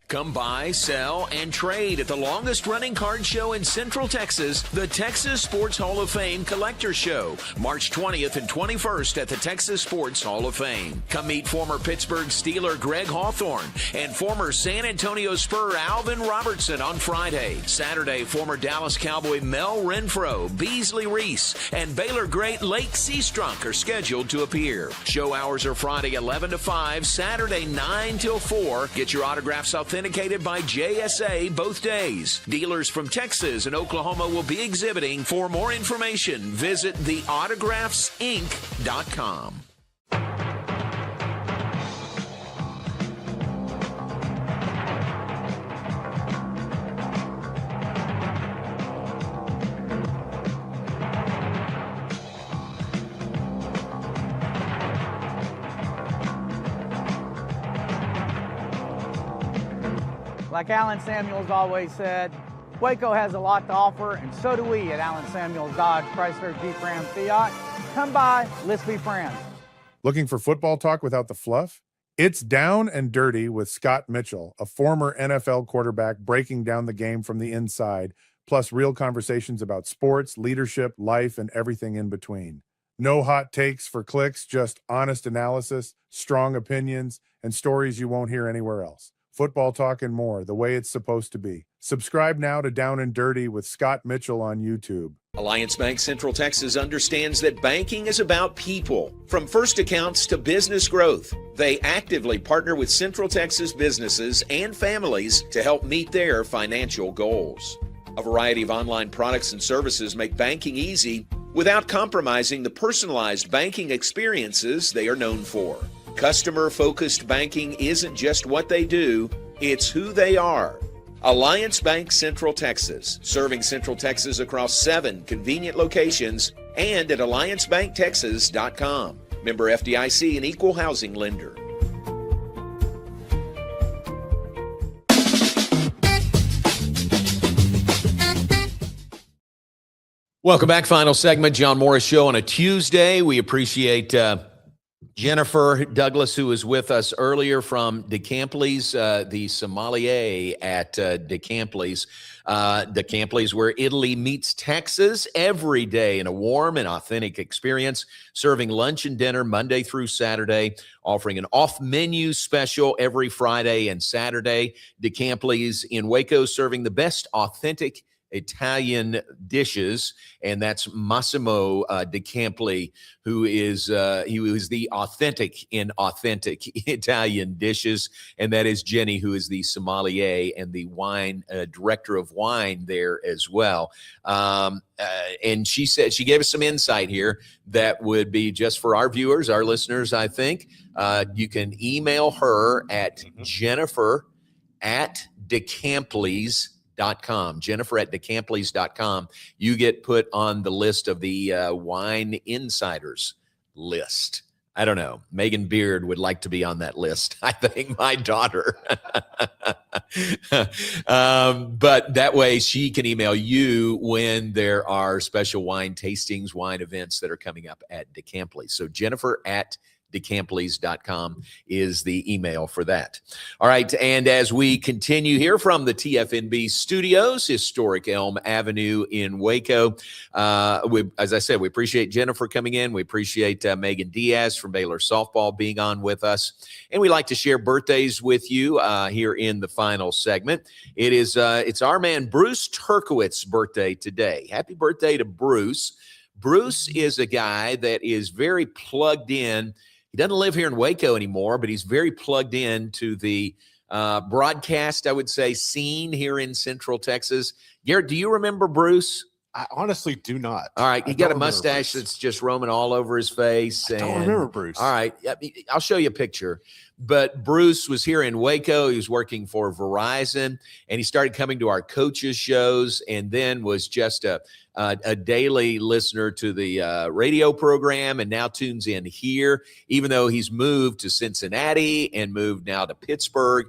Come buy, sell, and trade at the longest-running card show in Central Texas, the Texas Sports Hall of Fame Collector Show, March 20th and 21st at the Texas Sports Hall of Fame. Come meet former Pittsburgh Steeler Greg Hawthorne and former San Antonio Spur Alvin Robertson on Friday. Saturday, former Dallas Cowboy Mel Renfro, Beasley Reese, and Baylor great Lake Seastrunk are scheduled to appear. Show hours are Friday 11 to 5, Saturday 9 till 4. Get your autographs authenticated by JSA both days. Dealers from Texas and Oklahoma will be exhibiting. For more information, visit theautographsinc.com. Like Alan Samuels always said, Waco has a lot to offer, and so do we at Alan Samuels Dodge, Chrysler, Jeep, Ram, Fiat. Come by, let's be friends. Looking for football talk without the fluff? It's Down and Dirty with Scott Mitchell, a former NFL quarterback breaking down the game from the inside, plus real conversations about sports, leadership, life, and everything in between. No hot takes for clicks, just honest analysis, strong opinions, and stories you won't hear anywhere else. Football talk and more, the way it's supposed to be. Subscribe now to Down and Dirty with Scott Mitchell on YouTube. Alliance Bank Central Texas understands that banking is about people. From first accounts to business growth, they actively partner with Central Texas businesses and families to help meet their financial goals. A variety of online products and services make banking easy without compromising the personalized banking experiences they are known for. Customer-focused banking isn't just what they do, it's who they are. Alliance Bank Central Texas, serving Central Texas across 7 convenient locations and at alliancebanktexas.com. Member FDIC, an equal housing lender. Welcome back. Final segment, John Morris Show on a Tuesday. We appreciate Jennifer Douglas, who was with us earlier from DeCampley's, the sommelier at DeCampley's. DeCampley's, where Italy meets Texas every day in a warm and authentic experience, serving lunch and dinner Monday through Saturday, offering an off-menu special every Friday and Saturday. DeCampley's in Waco, serving the best authentic Italian dishes, and that's Massimo DeCampley, who is the authentic in authentic Italian dishes, and that is Jenny, who is the sommelier and the wine director of wine there as well. And she said, she gave us some insight here that would be just for our viewers, our listeners. I think you can email her at Jennifer@DeCampley's.com. Jennifer@DeCampley's.com. You get put on the list of the Wine Insiders list. I don't know. Megan Beard would like to be on that list. I think my daughter. But that way she can email you when there are special wine tastings, wine events that are coming up at DeCampley's. So Jennifer@DeCampley's.com is the email for that. All right, and as we continue here from the TFNB studios, historic Elm Avenue in Waco, as I said, we appreciate Jennifer coming in. We appreciate Meagan Diaz from Baylor Softball being on with us, and we like to share birthdays with you here in the final segment. It's our man Bruce Turkowitz's birthday today. Happy birthday to Bruce. Bruce is a guy that is very plugged in. He doesn't live here in Waco anymore, but he's very plugged in to the broadcast, I would say, scene here in Central Texas. Garrett, do you remember Bruce? I honestly do not. All right, he got a mustache that's just roaming all over his face. I don't remember Bruce. All right, I'll show you a picture. But Bruce was here in Waco. He was working for Verizon, and he started coming to our coaches' shows, and then was just a daily listener to the radio program, and now tunes in here, even though he's moved to Cincinnati and moved now to Pittsburgh.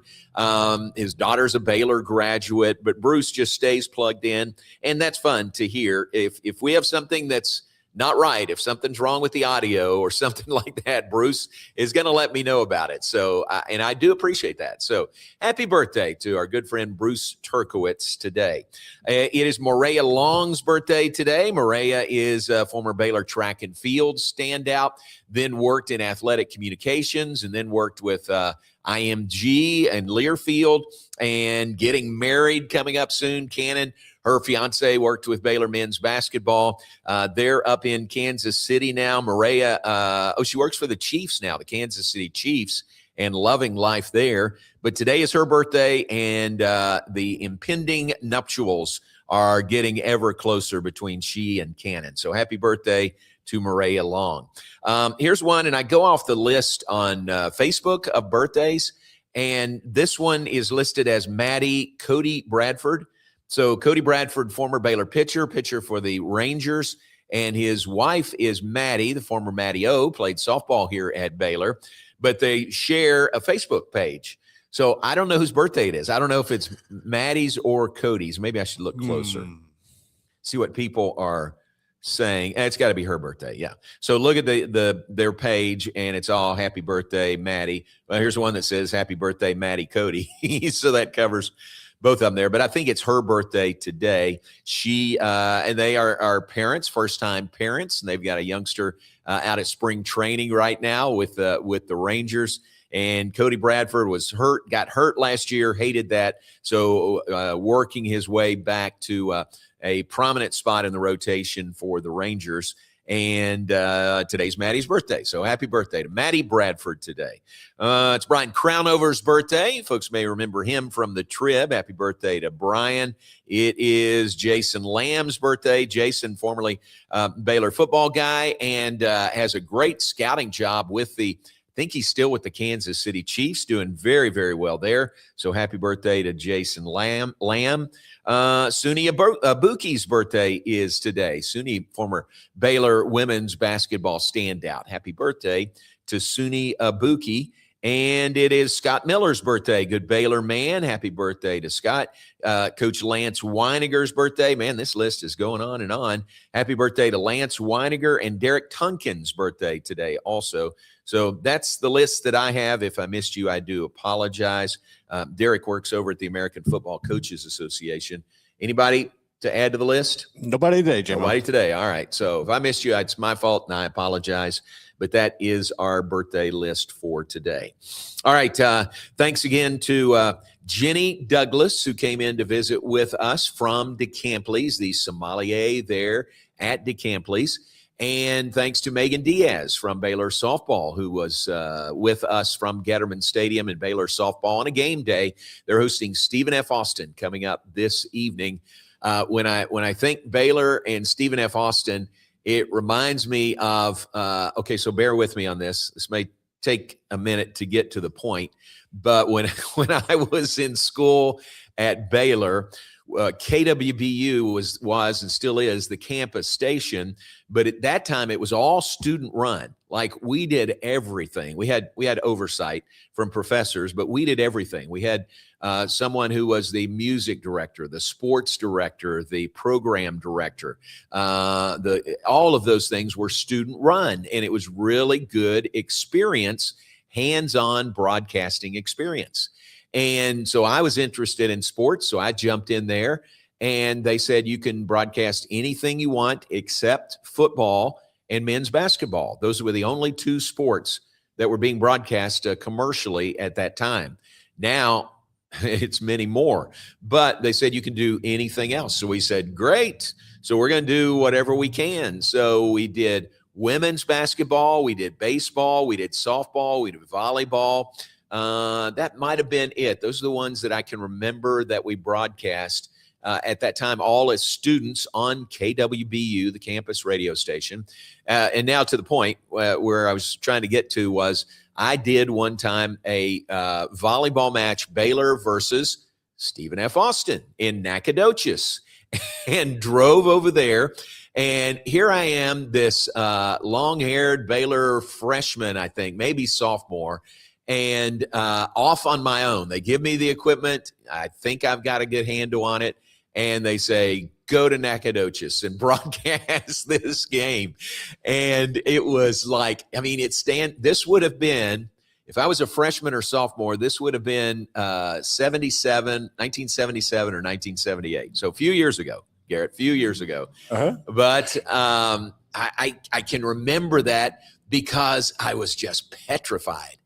His daughter's a Baylor graduate, but Bruce just stays plugged in, and that's fun to hear. If we have something that's not right, if something's wrong with the audio or something like that, Bruce is going to let me know about it. So, and I do appreciate that. So happy birthday to our good friend Bruce Turkowitz today. It is Maria Long's birthday today. Maria is a former Baylor track and field standout, then worked in athletic communications, and then worked with IMG and Learfield, and getting married coming up soon. Cannon, her fiance, worked with Baylor men's basketball. They're up in Kansas City now. Maria, she works for the Chiefs now, the Kansas City Chiefs, and loving life there. But today is her birthday, and the impending nuptials are getting ever closer between she and Cannon. So happy birthday to Maria Long. Here's one, and I go off the list on Facebook of birthdays, and this one is listed as Maddie Cody Bradford. So Cody Bradford, former Baylor pitcher for the Rangers, and his wife is Maddie, the former Maddie O, played softball here at Baylor, but they share a Facebook page. So I don't know whose birthday it is. I don't know if it's Maddie's or Cody's. Maybe I should look closer, see what people are saying. It's got to be her birthday. Yeah. So look at their page, and it's all happy birthday, Maddie. Well, here's one that says happy birthday, Maddie Cody. So that covers both of them there, but I think it's her birthday today. She and they are parents, first-time parents, and they've got a youngster out at spring training right now with the Rangers. And Cody Bradford got hurt last year, hated that. So working his way back to a prominent spot in the rotation for the Rangers. And today's Maddie's birthday. So happy birthday to Maddie Bradford today. It's Brian Crownover's birthday. Folks may remember him from the Trib. Happy birthday to Brian. It is Jason Lamb's birthday. Jason, formerly Baylor football guy, and has a great scouting job with the I think he's still with the Kansas City Chiefs, doing very, very well there. So happy birthday to Jason Lamb. Suni Abuki's birthday is today. Suni, former Baylor women's basketball standout. Happy birthday to Suni Abuki. And it is Scott Miller's birthday. Good Baylor man. Happy birthday to Scott. Coach Lance Weiniger's birthday. Man, this list is going on and on. Happy birthday to Lance Weiniger and Derek Tunkin's birthday today also. So that's the list that I have. If I missed you, I do apologize. Derek works over at the American Football Coaches Association. Anybody to add to the list? Nobody today, Jim. Nobody today. All right. So if I missed you, it's my fault, and I apologize. But that is our birthday list for today. All right. Thanks again to Jenny Douglas, who came in to visit with us from DeCampley's, the sommelier there at DeCampley's. And thanks to Meagan Diaz from Baylor Softball, who was with us from Getterman Stadium and Baylor Softball on a game day. They're hosting Stephen F. Austin coming up this evening. When I think Baylor and Stephen F. Austin, it reminds me of, okay, so bear with me on this. This may take a minute to get to the point, but when I was in school at Baylor, KWBU was and still is the campus station, but at that time it was all student run. Like we did everything. We had oversight from professors, but we did everything. We had someone who was the music director, the sports director, the program director. All of those things were student run, and it was really good experience, hands-on broadcasting experience. And so I was interested in sports, so I jumped in there, and they said you can broadcast anything you want except football and men's basketball. Those were the only two sports that were being broadcast commercially at that time. Now it's many more, but they said you can do anything else. So we said, great. So we're going to do whatever we can. So we did women's basketball, we did baseball, we did softball, we did volleyball. That might have been it. Those are the ones that I can remember that we broadcast at that time, all as students on KWBU, the campus radio station. And now to the point where I was trying to get to was I did one time a volleyball match, Baylor versus Stephen F. Austin in Nacogdoches, and drove over there. And here I am, this long-haired Baylor freshman, I think, maybe sophomore, and off on my own. They give me the equipment. I think I've got a good handle on it. And they say, go to Nacogdoches and broadcast this game. And it was like, I mean, this would have been, if I was a freshman or sophomore, this would have been 1977 or 1978. So a few years ago, Garrett, a few years ago. Uh-huh. But I can remember that because I was just petrified.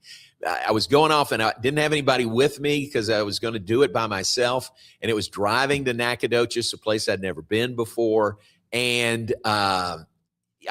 I was going off and I didn't have anybody with me because I was going to do it by myself. And it was driving to Nacogdoches, a place I'd never been before. And I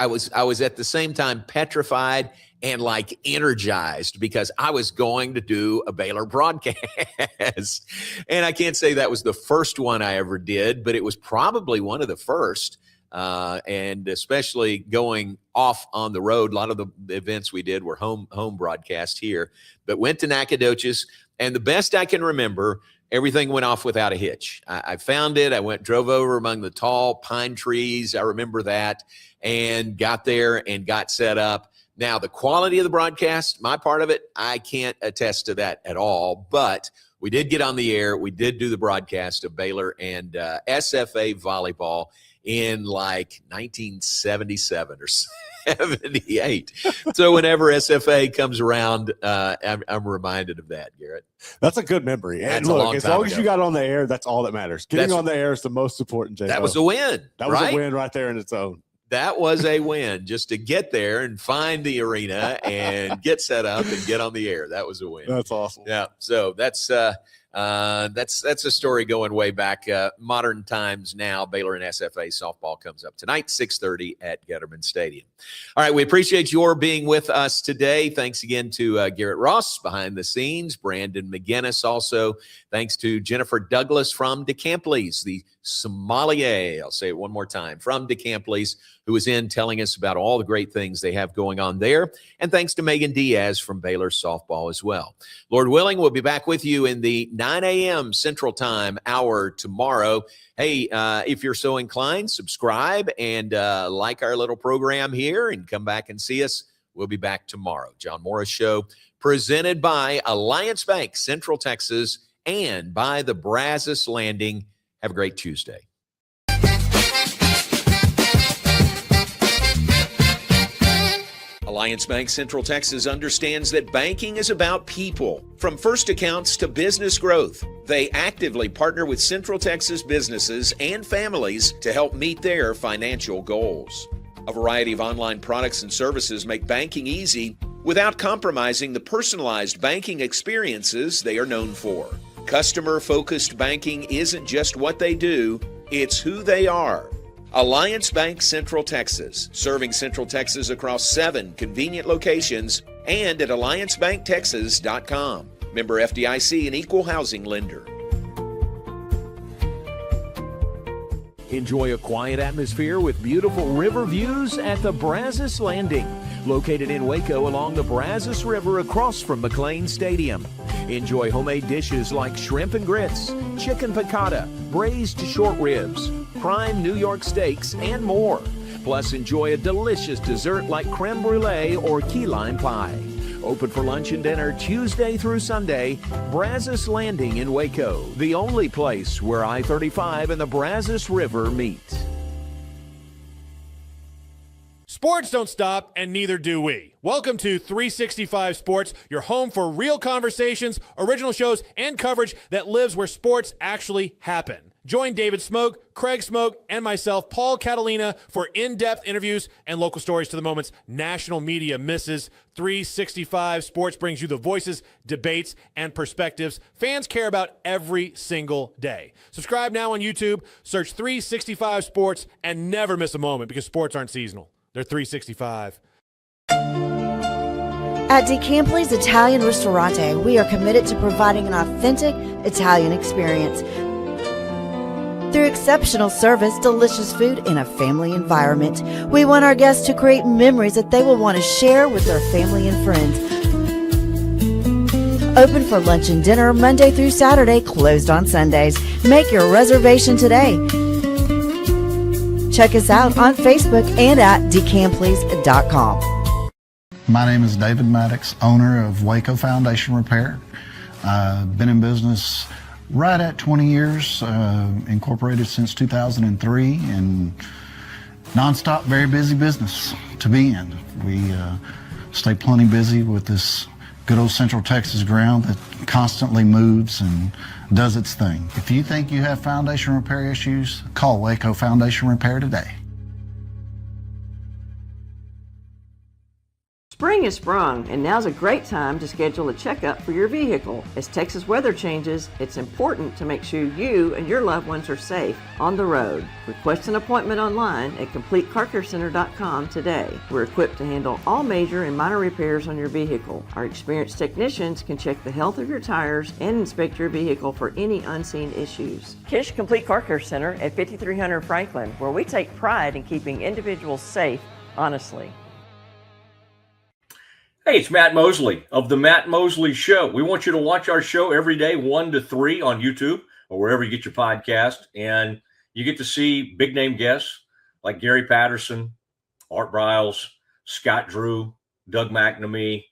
was at the same time petrified and like energized because I was going to do a Baylor broadcast. And I can't say that was the first one I ever did, but it was probably one of the first. And especially going off on the road, a lot of the events we did were home broadcast here, but went to Nacogdoches, and the best I can remember, everything went off without a hitch. I found it. I drove over among the tall pine trees. I remember that, and got there and got set up. Now, the quality of the broadcast, my part of it, I can't attest to that at all, but we did get on the air. We did do the broadcast of Baylor and SFA volleyball in like 1977 or 78. So whenever SFA comes around, I'm reminded of that, Garrett. That's a good memory. And That's look, as long as you got on the air, that's all that matters. Getting on the air is the most important, J-Mo. That was a win. That was a win right there in its own. That was a win just to get there and find the arena and get set up and get on the air. That was a win. That's awesome. Yeah. So that's a story going way back. Modern times now. Baylor and SFA softball comes up tonight, 6:30 at Getterman Stadium. All right. We appreciate your being with us today. Thanks again to Garrett Ross behind the scenes, Brandon McGinnis also. Thanks to Jennifer Douglas from DeCampley's, the sommelier. I'll say it one more time, from DeCampley's, who is in telling us about all the great things they have going on there. And thanks to Meagan Diaz from Baylor Softball as well. Lord willing, we'll be back with you in the 9 a.m. Central Time hour tomorrow. Hey, if you're so inclined, subscribe and like our little program here and come back and see us. We'll be back tomorrow. John Morris Show, presented by Alliance Bank, Central Texas, and by the Brazos Landing. Have a great Tuesday. Alliance Bank Central Texas understands that banking is about people. From first accounts to business growth, they actively partner with Central Texas businesses and families to help meet their financial goals. A variety of online products and services make banking easy without compromising the personalized banking experiences they are known for. Customer-focused banking isn't just what they do, it's who they are. Alliance Bank Central Texas, serving Central Texas across 7 convenient locations and at alliancebanktexas.com. Member FDIC, an equal housing lender. Enjoy a quiet atmosphere with beautiful river views at the Brazos Landing, located in Waco along the Brazos River across from McLean Stadium. Enjoy homemade dishes like shrimp and grits, chicken piccata, braised short ribs, prime New York steaks, and more. Plus, enjoy a delicious dessert like creme brulee or key lime pie. Open for lunch and dinner Tuesday through Sunday. Brazos Landing in Waco, the only place where I-35 and the Brazos River meet. Sports don't stop, and neither do we. Welcome to 365 Sports, your home for real conversations, original shows, and coverage that lives where sports actually happen. Join David Smoke, Craig Smoke, and myself, Paul Catalina, for in-depth interviews and local stories to the moments national media misses. 365 Sports brings you the voices, debates, and perspectives fans care about every single day. Subscribe now on YouTube, search 365 Sports, and never miss a moment because sports aren't seasonal. They're 365. At DeCampley's Italian Ristorante, we are committed to providing an authentic Italian experience. Through exceptional service, delicious food, and a family environment, we want our guests to create memories that they will want to share with their family and friends. Open for lunch and dinner Monday through Saturday, closed on Sundays. Make your reservation today. Check us out on Facebook and at decampleys.com. My name is David Maddox, owner of Waco Foundation Repair. Been in business right at 20 years, incorporated since 2003, and nonstop, very busy business to be in. We stay plenty busy with this good old Central Texas ground that constantly moves and does its thing. If you think you have foundation repair issues, call Waco Foundation Repair today. Spring has sprung, and now's a great time to schedule a checkup for your vehicle. As Texas weather changes, it's important to make sure you and your loved ones are safe on the road. Request an appointment online at CompleteCarCareCenter.com today. We're equipped to handle all major and minor repairs on your vehicle. Our experienced technicians can check the health of your tires and inspect your vehicle for any unseen issues. Kish Complete Car Care Center at 5300 Franklin, where we take pride in keeping individuals safe, honestly. Hey, it's Matt Mosley of The Matt Mosley Show. We want you to watch our show every day, 1 to 3 on YouTube or wherever you get your podcast. And you get to see big name guests like Gary Patterson, Art Briles, Scott Drew, Doug McNamee,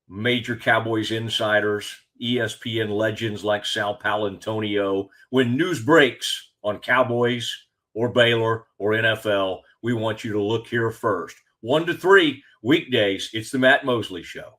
major Cowboys insiders, ESPN legends like Sal Palantonio. When news breaks on Cowboys or Baylor or NFL, we want you to look here first. 1 to 3 weekdays, it's the Matt Mosley Show.